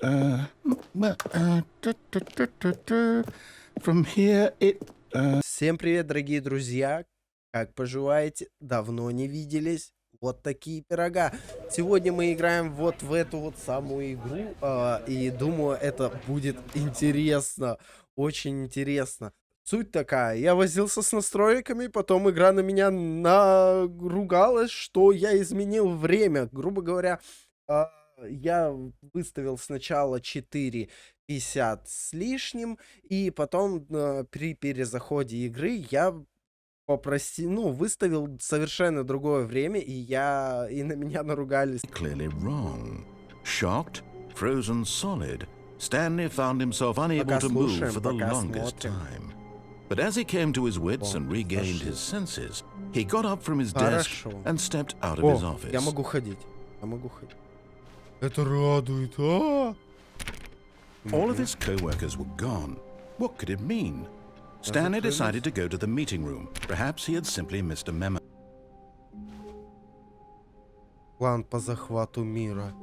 From here it... Всем привет, дорогие друзья! Как поживаете? Давно не виделись. Вот такие пирога. Сегодня мы играем вот в эту вот самую игру. И думаю, это будет интересно. Очень интересно. Суть такая. Я возился с настройками, потом игра на меня наругалась, что я изменил время. Грубо говоря, я выставил сначала 4:50 с лишним, и потом при перезаходе игры я выставил совершенно другое время, и на меня наругались. Clearly wrong. Shocked, frozen solid, Stanley found himself unable to move for the longest time. But as he came to his wits and regained his senses, he got up from his desk and stepped out of his office. Я могу ходить. Это радует, а? All of his co-workers were gone. What could it mean? Stanley decided to go to the meeting room. Perhaps he had simply missed a memo. План по захвату мира.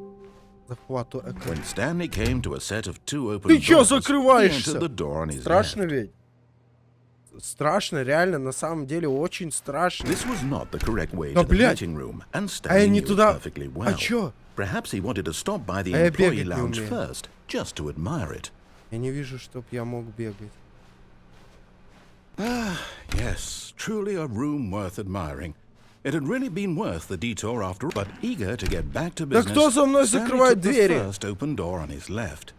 Захвату экрана. When Stanley came to a set of two open Ты чё doors, he закрываешься? entered the door on his Страшно left. ведь? Страшно, реально, на самом деле очень страшно. This was not the correct way Да, to the блядь. meeting room, and А я Stanley не knew it туда. perfectly А well. чё? Perhaps he wanted to stop by the А я employee бегать не lounge умею. first, just to admire it. Я не вижу, чтоб я мог бегать. Ah, yes, truly a room worth admiring. It had really been worth the detour after all, but eager to get back to Да business, кто за мной Stanley закрывает took the двери? first open door on his left.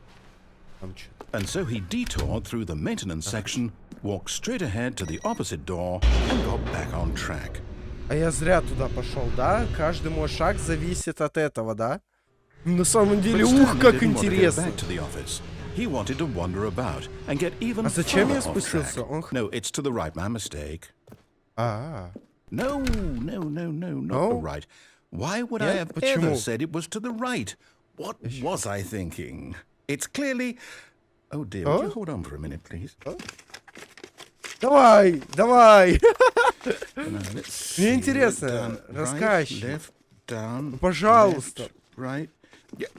Там чё? And so he detoured through the maintenance section, walked straight ahead to the opposite door, and got back on track. А я зря туда пошел, да? Каждый мой шаг зависит от этого, да? На самом деле, But ух, Stanley как didn't want to go интересно. back to the office. He wanted to wander about and get even А зачем я further off спустился? track. No, it's to the right, my mistake. А, No, not No? the right. Why would I Нет? have Почему? ever said it was to the right? What was I thinking? It's clearly... Oh dear, would you hold on for a minute, please? Давай, давай. Now, let's see. Мне интересно, Right, рассказчик. left, down, Пожалуйста. left, right.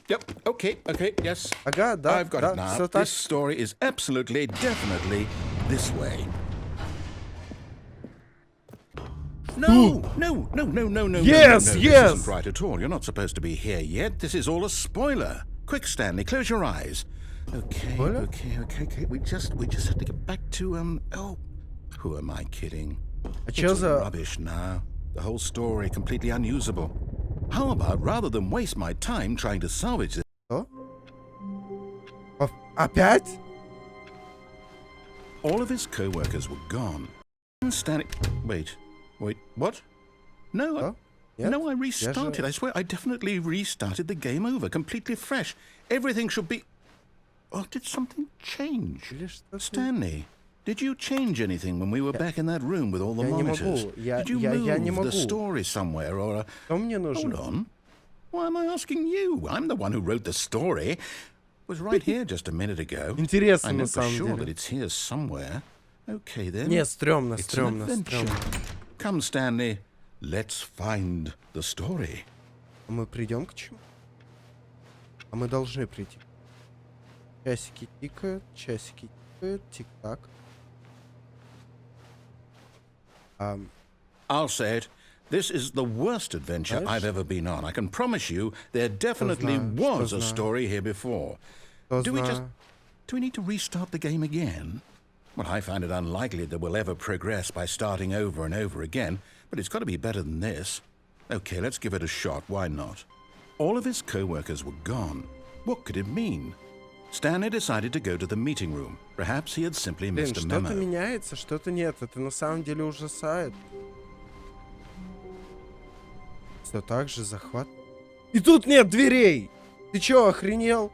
Yep, okay, yes. Ага, да, I've got да, it now. всё так. This story is absolutely, definitely this way. No. Yes, This yes. isn't right at all. You're not supposed to be here yet. This is all a spoiler. Quick, Stanley, close your eyes. Okay. We just have to get back to Oh, who am I kidding? А чё It's за... rubbish now. The whole story completely unusable. How about rather than waste my time trying to salvage this? Что? Опять? All of his co-workers were gone. And Stanley... Wait, what? No, Нет? no, I restarted. же- I swear, I definitely restarted the game over, completely fresh. Everything should be... Oh, did something change? Или что-то- Stanley, did you change anything when we were back in that room with all the Я не monitors? могу. Я Did you не move the могу. story somewhere or... Что мне Hold нужно? on. Why am I asking you? I'm the one who wrote the story. It was right here just a minute ago. Интересно, I know на for самом sure that деле. it's here somewhere. Okay then. Не, стрёмно, It's an стрёмно, adventure. стрёмно. Come, Stanley. Let's find the story. А мы придем к чему? А мы должны прийти. Часики тикают, тик-так. I'll say it. This is the worst adventure Знаешь? I've ever been on. I can promise you there definitely знаю, was что a знаю. story here before. Кто Do we just... знает? Do we need to restart the game again? Well, I find it unlikely that we'll ever progress by starting over and over again, but it's got to be better than this. Okay, let's give it a shot. Why not? All of his co-workers were gone. What could it mean? Stanley decided to go to the meeting room. Perhaps he had simply Блин, missed a что-то memo. меняется, что-то нет. Это на самом деле ужасает. Все так же захват. И тут нет дверей! Ты чё, охренел?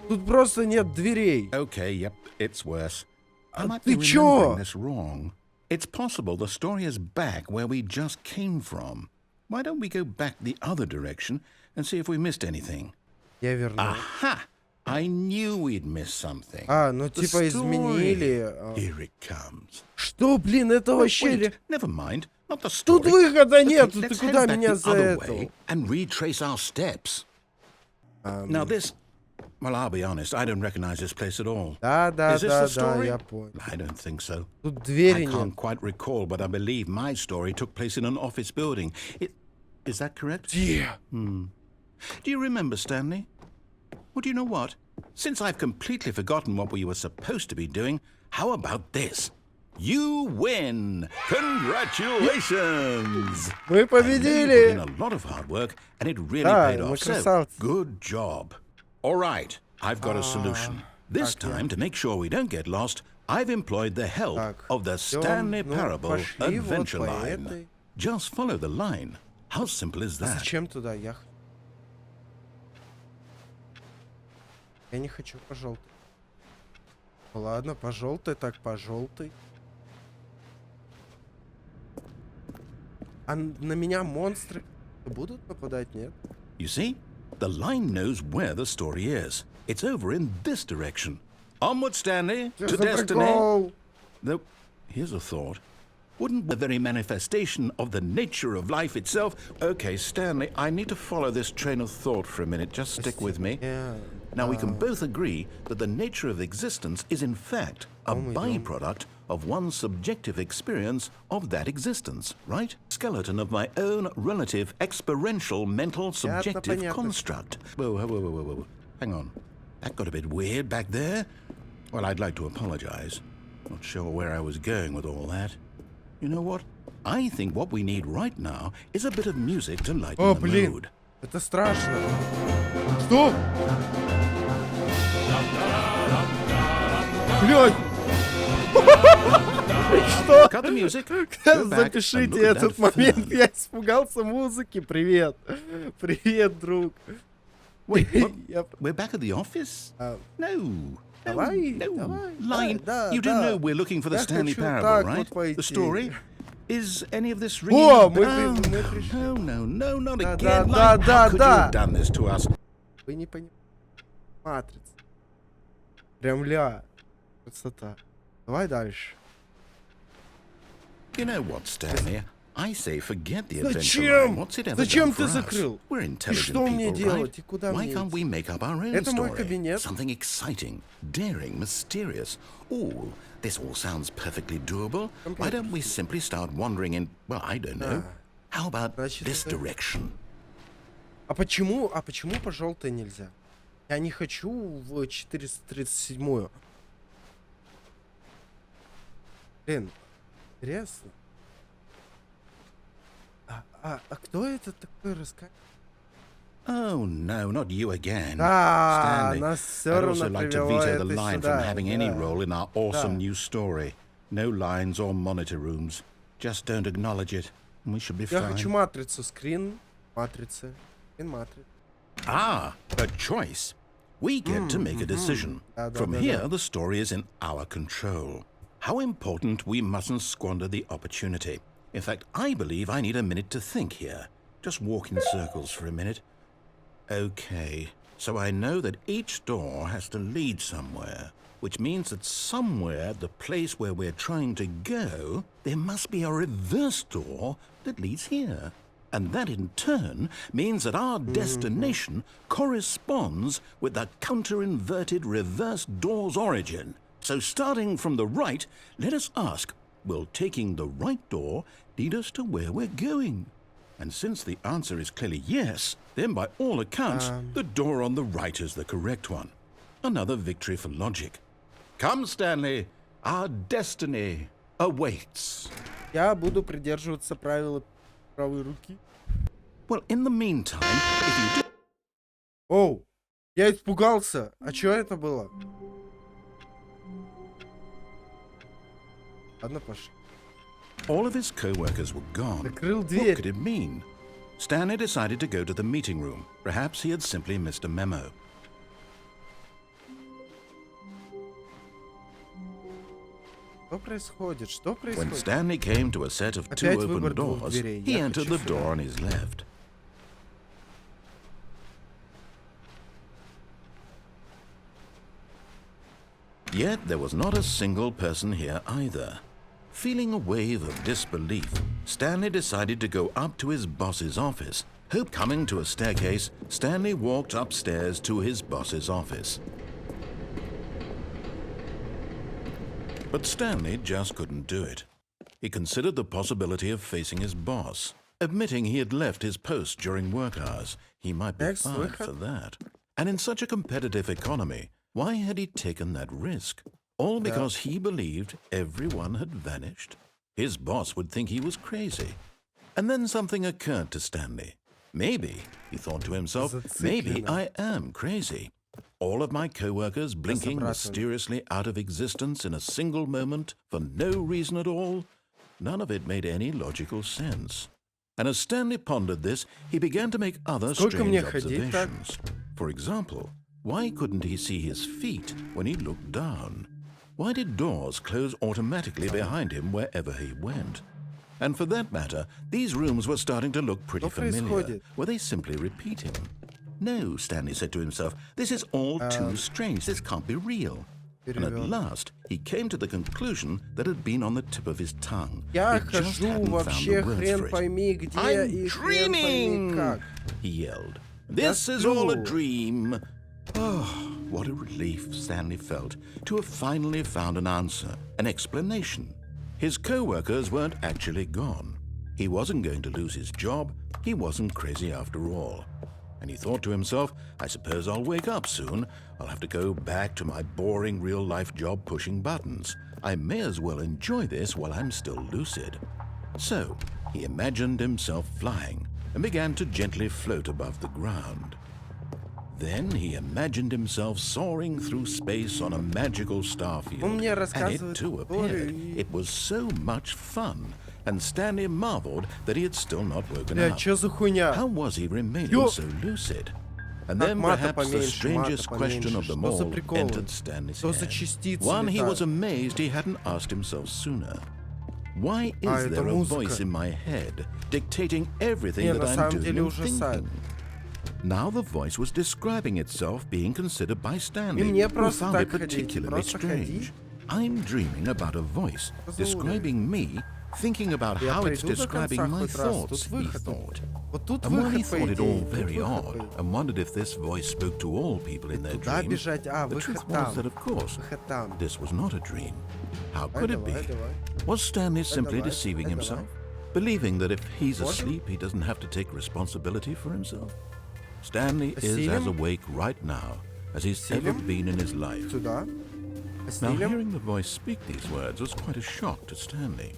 Тут просто нет дверей. Okay, yep, it's worse. I might ты be чё? remembering this wrong. It's possible the story is back where we just came from. Why don't we go back the other direction and see if we missed anything? Я верну. Aha! I knew we'd missed something. Ну The типа story. изменили. Here it comes. Что, блин, это вообще... Wait, never mind. Not the story. Тут выхода Okay, нет, ты let's куда head back меня the за other это? way and retrace our steps. Now this Well, I'll be honest, I don't recognize this place at all. Да, Is this the story? я понял. I don't think so. Тут I двери нет. can't quite recall, but I believe my story took place in an office building. Is that correct? Где? Do you remember, Stanley? Well, do you know what? Since I've completely forgotten what we were supposed to be doing, how about this? You win! Congratulations! Мы I know you put in победили! a lot of hard work, and it really Да, paid мы off. So, красавцы. good job. All right, I've got a solution. This так, time, to make sure we don't get lost, I've employed the help Так, of the всё, Stanley ну, Parable пошли вот adventure по line. этой. Just follow the line. How simple is that? Зачем туда ехать? Я не хочу по желтой. Ладно, по желтой, так по желтой. А на меня монстры будут нападать, нет? You see, the line knows where the story is. It's over in this direction. Onward, Stanley, Что to за destiny. прикол? Though, here's a thought. Wouldn't the very manifestation of the nature of life itself... Okay, Stanley, I need to follow this train of thought for a minute. Just stick with me. Now, we can both agree that the nature of existence is, in fact, a byproduct of one's subjective experience of that existence, right? Skeleton of my own relative experiential mental subjective понятно. construct. Whoa. Hang on. That got a bit weird back there. Well, I'd like to apologize. Not sure where I was going with all that. You know what? I think what we need right now is a bit of music to lighten О, the блин, mood. это страшно. Что? Блядь! Что? Cut the music. Go back and Запишите look at этот that момент. film. Я испугался музыки. Привет. Привет, друг. Wait, what? Я- We're back at the office? No. Давай, No. давай. Line. Да, You do да. know we're looking for the Я Stanley хочу Parable, так right? вот пойти. The story? Is any of this О, ringing? мы Oh, пришли. no, not Да, again. да, Line. да, How could да. you have done this to us? Вы не понимаете. Матрица. Прям ля. Красота. Давай дальше. You know what, Stanley? I say forget the adventure Зачем? line. What's it ever Зачем done ты for us? закрыл? We're И intelligent что мне people, делать? right? И куда Why мне can't идти? we make up our own Это мой story? кабинет. Something exciting, daring, mysterious. Oh, this all sounds perfectly doable. Why don't we simply start wandering in, well, I don't know. How about Значит, this это- direction? А почему по желтой нельзя? Я не хочу в 437-ю. Блин, интересно. А кто это такой рассказчик? Oh, no, not you again. Да, Stanley, нас все I'd равно also like to привело veto это the line сюда. from having any Да. role in our awesome Да. new story. No lines or monitor rooms. Just don't acknowledge it. And we should be Я fine. хочу матрицу, скрин матрицы. Скрин матрицы. Ah, a choice. We get to make a decision. Да, да, From да, here, да. the story is in our control. How important we mustn't squander the opportunity. In fact, I believe I need a minute to think here. Just walk in circles for a minute. Okay, so I know that each door has to lead somewhere, which means that somewhere, the place where we're trying to go, there must be a reverse door that leads here. And that in turn means that our destination corresponds with the counter-inverted reverse door's origin. So starting from the right, let us ask, will taking the right door lead us to where we're going? And since the answer is clearly yes, then by all accounts, the door on the right is the correct one. Another victory for logic. Come, Stanley, our destiny awaits. Я буду придерживаться правила правой руки. Well, in the meantime, if you do... Оу, я испугался. А что это было? Ладно, пошли. All of his co-workers were gone. Закрыл What дверь. could it mean? Stanley decided to go to the meeting room. Perhaps he had simply missed a memo. Что происходит? Что When происходит? Stanley came to a set of two Опять open выбор двух doors, дверей. he Я entered хочу the door on his left. Yet there was not a single person here either. Feeling a wave of disbelief, Stanley decided to go up to his boss's office, Coming to a staircase, Stanley walked upstairs to his boss's office. But Stanley just couldn't do it. He considered the possibility of facing his boss. Admitting he had left his post during work hours, he might be fired for that. And in such a competitive economy, why had he taken that risk? All because he believed everyone had vanished? His boss would think he was crazy. And then something occurred to Stanley. Maybe, he thought to himself, maybe I am crazy. All of my co-workers blinking mysteriously out of existence in a single moment for no reason at all. None of it made any logical sense. And as Stanley pondered this, he began to make other strange observations. For example, why couldn't he see his feet when he looked down? Why did doors close automatically behind him wherever he went? And for that matter, these rooms were starting to look pretty familiar. Were they simply repeating? No, Stanley said to himself, this is all too strange. This can't be real. And at last, he came to the conclusion that had been on the tip of his tongue. Я хожу вообще хрен пойми где и хрен пойми как. He yelled. This is all a dream. Oh, what a relief Stanley felt to have finally found an answer, an explanation. His co-workers weren't actually gone. He wasn't going to lose his job. He wasn't crazy after all. And he thought to himself, I suppose I'll wake up soon. I'll have to go back to my boring real-life job pushing buttons. I may as well enjoy this while I'm still lucid. So, he imagined himself flying and began to gently float above the ground. Then he imagined himself soaring through space on a magical starfield. And it too appeared. It was so much fun. And Stanley marveled that he had still not woken up. How was he remaining so lucid? And then perhaps the strangest question of them all entered Stanley's head. One he was amazed he hadn't asked himself sooner. Why is there a voice in my head dictating everything that I'm doing and thinking? Now the voice was describing itself being considered by Stanley, who found it particularly strange. I'm dreaming about a voice describing me, thinking about how it's describing my thoughts, he thought. And while he thought it all very odd, and wondered if this voice spoke to all people in their dreams, the truth was that, of course, this was not a dream. How could it be? Was Stanley simply deceiving himself, believing that if he's asleep, he doesn't have to take responsibility for himself? Stanley is as awake right now as he's ever been in his life. Now, hearing the voice speak these words was quite a shock to Stanley.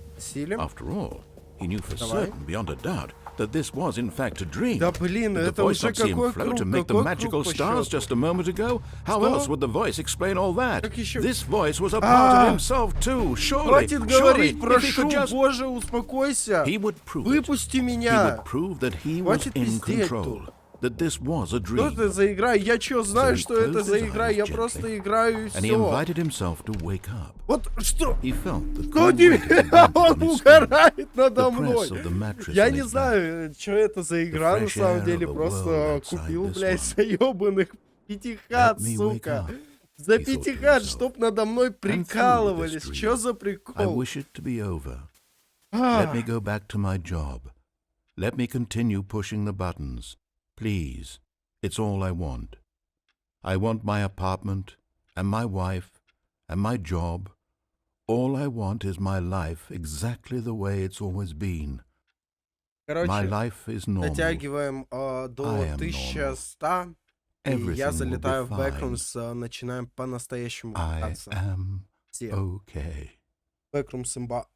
After all, he knew for certain, beyond a doubt, that this was in fact a dream. Did the voice not see him float and make the magical stars just a moment ago? How else would the voice explain all that? This voice was a part of himself too, surely. Surely, if he could just... He would prove it. He would prove that he was in control. That this was a dream. Что это за игра? Я чё знаю, что это за игра? Я просто играю и всё. And he invited himself to wake up. Вот что? He felt the Он угорает надо мной. Я не знаю, что это за игра на самом деле. Просто купил, блядь, за ёбаных пятихат, сука. За пятихат, чтоб надо мной прикалывались. Чё за прикол? I wish it to be over. Let me go back to my job. Let me continue pushing the buttons. Please, it's all I want. I want my apartment, and my wife, and my job. All I want is my life exactly the way it's always been. My life is normal. Дотягиваем до 1100, и я залетаю в Backrooms, начинаем по-настоящему кататься. Все. Okay. Backrooms имба.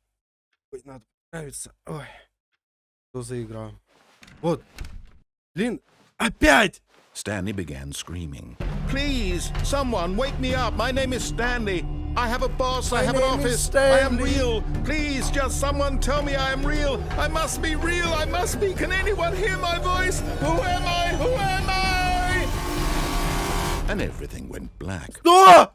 Ой, надо понравиться. Ой, что за игра? Вот. Блин, опять! Stanley began screaming. Please, someone, wake me up. My name is Stanley. I have a boss. I have an office. I am real. Please, just someone tell me I am real. I must be real. I must be. Can anyone hear my voice? Who am I? Who am I? And everything went black. Что?